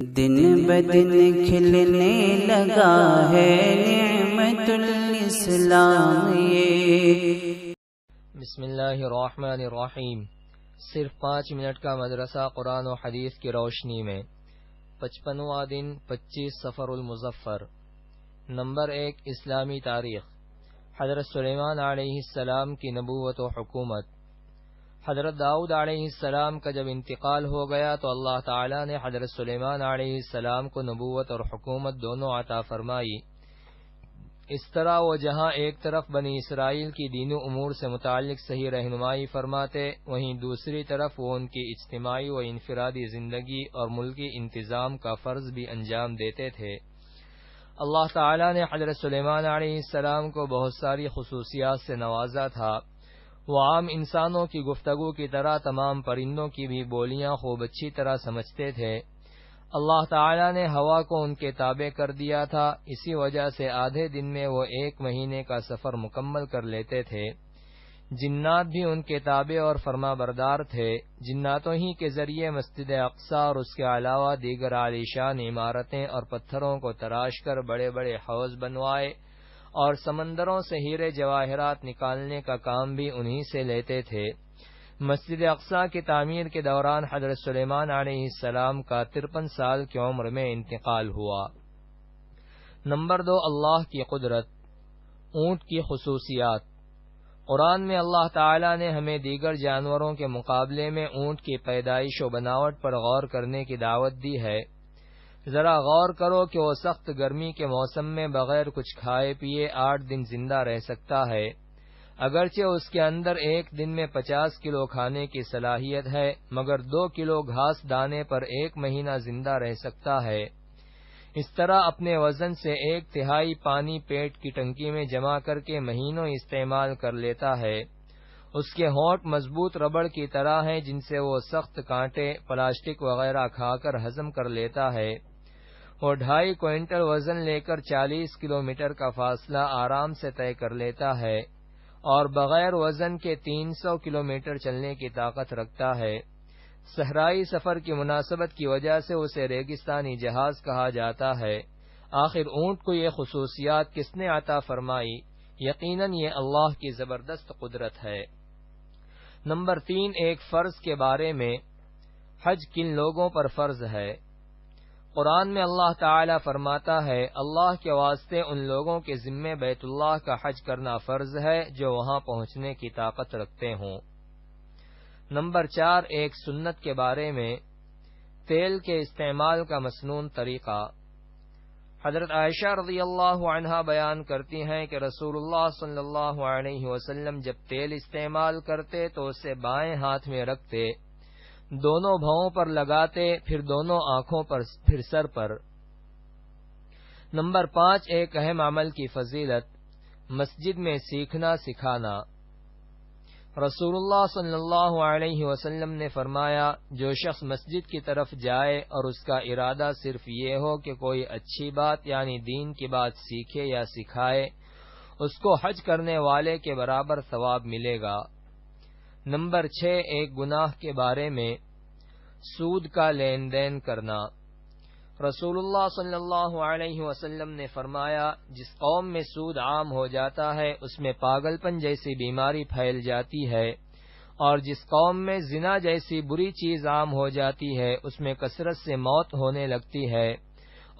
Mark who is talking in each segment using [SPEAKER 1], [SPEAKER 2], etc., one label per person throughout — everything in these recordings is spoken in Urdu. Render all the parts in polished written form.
[SPEAKER 1] دن بدن کھلنے لگا ہے نعمت الاسلام یہ۔
[SPEAKER 2] بسم اللہ الرحمن الرحیم۔ صرف 5 منٹ کا مدرسہ قرآن و حدیث کی روشنی میں 55واں دن 25 صفر المظفر۔ نمبر 1 اسلامی تاریخ۔ حضرت سلیمان علیہ السلام کی نبوت و حکومت۔ حضرت داؤد علیہ السلام کا جب انتقال ہو گیا تو اللہ تعالی نے حضرت سلیمان علیہ السلام کو نبوت اور حکومت دونوں عطا فرمائی۔ اس طرح وہ جہاں ایک طرف بنی اسرائیل کی دینی امور سے متعلق صحیح رہنمائی فرماتے، وہیں دوسری طرف وہ ان کی اجتماعی و انفرادی زندگی اور ملکی انتظام کا فرض بھی انجام دیتے تھے۔ اللہ تعالی نے حضرت سلیمان علیہ السلام کو بہت ساری خصوصیات سے نوازا تھا۔ وہ عام انسانوں کی گفتگو کی طرح تمام پرندوں کی بھی بولیاں خوب اچھی طرح سمجھتے تھے۔ اللہ تعالی نے ہوا کو ان کے تابع کر دیا تھا، اسی وجہ سے آدھے دن میں وہ 1 مہینے کا سفر مکمل کر لیتے تھے۔ جنات بھی ان کے تابع اور فرما بردار تھے۔ جناتوں ہی کے ذریعے مسجد اقصی اور اس کے علاوہ دیگر عالیشان عمارتیں اور پتھروں کو تراش کر بڑے بڑے حوض بنوائے، اور سمندروں سے ہیرے جواہرات نکالنے کا کام بھی انہی سے لیتے تھے۔ مسجد اقصی کی تعمیر کے دوران حضرت سلیمان علیہ السلام کا 53 سال کی عمر میں انتقال ہوا۔ نمبر 2 اللہ کی قدرت۔ اونٹ کی خصوصیات۔ قرآن میں اللہ تعالی نے ہمیں دیگر جانوروں کے مقابلے میں اونٹ کی پیدائش و بناوٹ پر غور کرنے کی دعوت دی ہے۔ ذرا غور کرو کہ وہ سخت گرمی کے موسم میں بغیر کچھ کھائے پیے 8 دن زندہ رہ سکتا ہے، اگرچہ اس کے اندر ایک دن میں 50 کلو کھانے کی صلاحیت ہے، مگر 2 کلو گھاس دانے پر 1 مہینہ زندہ رہ سکتا ہے۔ اس طرح اپنے وزن سے 1/3 پانی پیٹ کی ٹنکی میں جمع کر کے مہینوں استعمال کر لیتا ہے۔ اس کے ہونٹ مضبوط ربڑ کی طرح ہیں جن سے وہ سخت کانٹے، پلاسٹک وغیرہ کھا کر ہضم کر لیتا ہے۔ وہ 2.5 کوئنٹل وزن لے کر 40 کلومیٹر کا فاصلہ آرام سے طے کر لیتا ہے، اور بغیر وزن کے 300 کلومیٹر چلنے کی طاقت رکھتا ہے۔ صحرائی سفر کی مناسبت کی وجہ سے اسے ریگستانی جہاز کہا جاتا ہے۔ آخر اونٹ کو یہ خصوصیات کس نے عطا فرمائی؟ یقیناً یہ اللہ کی زبردست قدرت ہے۔ نمبر 3 ایک فرض کے بارے میں۔ حج کن لوگوں پر فرض ہے؟ قرآن میں اللہ تعالی فرماتا ہے، اللہ کے واسطے ان لوگوں کے ذمے بیت اللہ کا حج کرنا فرض ہے جو وہاں پہنچنے کی طاقت رکھتے ہوں۔ نمبر 4 ایک سنت کے بارے میں۔ تیل کے استعمال کا مسنون طریقہ۔ حضرت عائشہ رضی اللہ عنہا بیان کرتی ہیں کہ رسول اللہ صلی اللہ علیہ وسلم جب تیل استعمال کرتے تو اسے بائیں ہاتھ میں رکھتے، دونوں بھوؤں پر لگاتے، پھر دونوں آنکھوں پر، پھر سر پر۔ نمبر 5 ایک اہم عمل کی فضیلت۔ مسجد میں سیکھنا سکھانا۔ رسول اللہ صلی اللہ علیہ وسلم نے فرمایا، جو شخص مسجد کی طرف جائے اور اس کا ارادہ صرف یہ ہو کہ کوئی اچھی بات یعنی دین کی بات سیکھے یا سکھائے، اس کو حج کرنے والے کے برابر ثواب ملے گا۔ نمبر 6 ایک گناہ کے بارے میں۔ سود کا لین دین کرنا۔ رسول اللہ صلی اللہ علیہ وسلم نے فرمایا، جس قوم میں سود عام ہو جاتا ہے اس میں پاگل پن جیسی بیماری پھیل جاتی ہے، اور جس قوم میں زنا جیسی بری چیز عام ہو جاتی ہے اس میں کثرت سے موت ہونے لگتی ہے،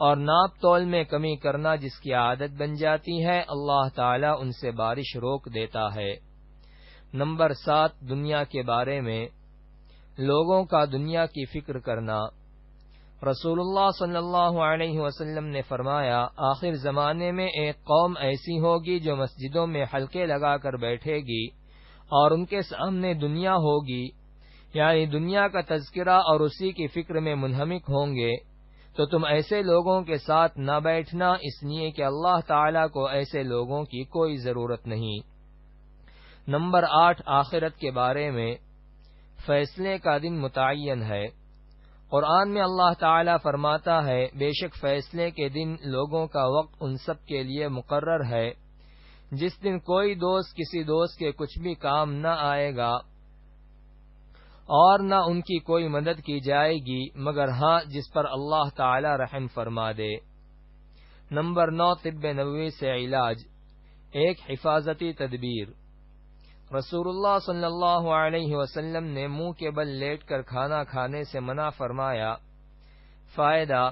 [SPEAKER 2] اور ناپ تول میں کمی کرنا جس کی عادت بن جاتی ہے اللہ تعالی ان سے بارش روک دیتا ہے۔ نمبر 7 دنیا کے بارے میں۔ لوگوں کا دنیا کی فکر کرنا۔ رسول اللہ صلی اللہ علیہ وسلم نے فرمایا، آخر زمانے میں ایک قوم ایسی ہوگی جو مسجدوں میں حلقے لگا کر بیٹھے گی اور ان کے سامنے دنیا ہوگی، یعنی دنیا کا تذکرہ اور اسی کی فکر میں منہمک ہوں گے، تو تم ایسے لوگوں کے ساتھ نہ بیٹھنا، اس لیے کہ اللہ تعالی کو ایسے لوگوں کی کوئی ضرورت نہیں۔ نمبر 8 آخرت کے بارے میں۔ فیصلے کا دن متعین ہے۔ قرآن میں اللہ تعالی فرماتا ہے، بے شک فیصلے کے دن لوگوں کا وقت ان سب کے لیے مقرر ہے، جس دن کوئی دوست کسی دوست کے کچھ بھی کام نہ آئے گا، اور نہ ان کی کوئی مدد کی جائے گی مگر ہاں جس پر اللہ تعالی رحم فرما دے۔ نمبر 9، طب نبوی سے علاج، ایک حفاظتی تدبیر۔ رسول اللہ صلی اللہ علیہ وسلم نے منہ کے بل لیٹ کر کھانا کھانے سے منع فرمایا۔ فائدہ: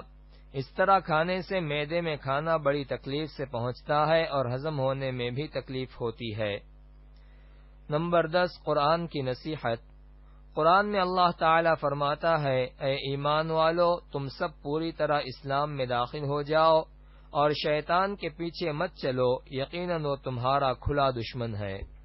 [SPEAKER 2] اس طرح کھانے سے معدے میں کھانا بڑی تکلیف سے پہنچتا ہے اور ہضم ہونے میں بھی تکلیف ہوتی ہے۔ نمبر 10، قرآن کی نصیحت۔ قرآن میں اللہ تعالی فرماتا ہے، اے ایمان والو، تم سب پوری طرح اسلام میں داخل ہو جاؤ اور شیطان کے پیچھے مت چلو، یقیناً وہ تمہارا کھلا دشمن ہے۔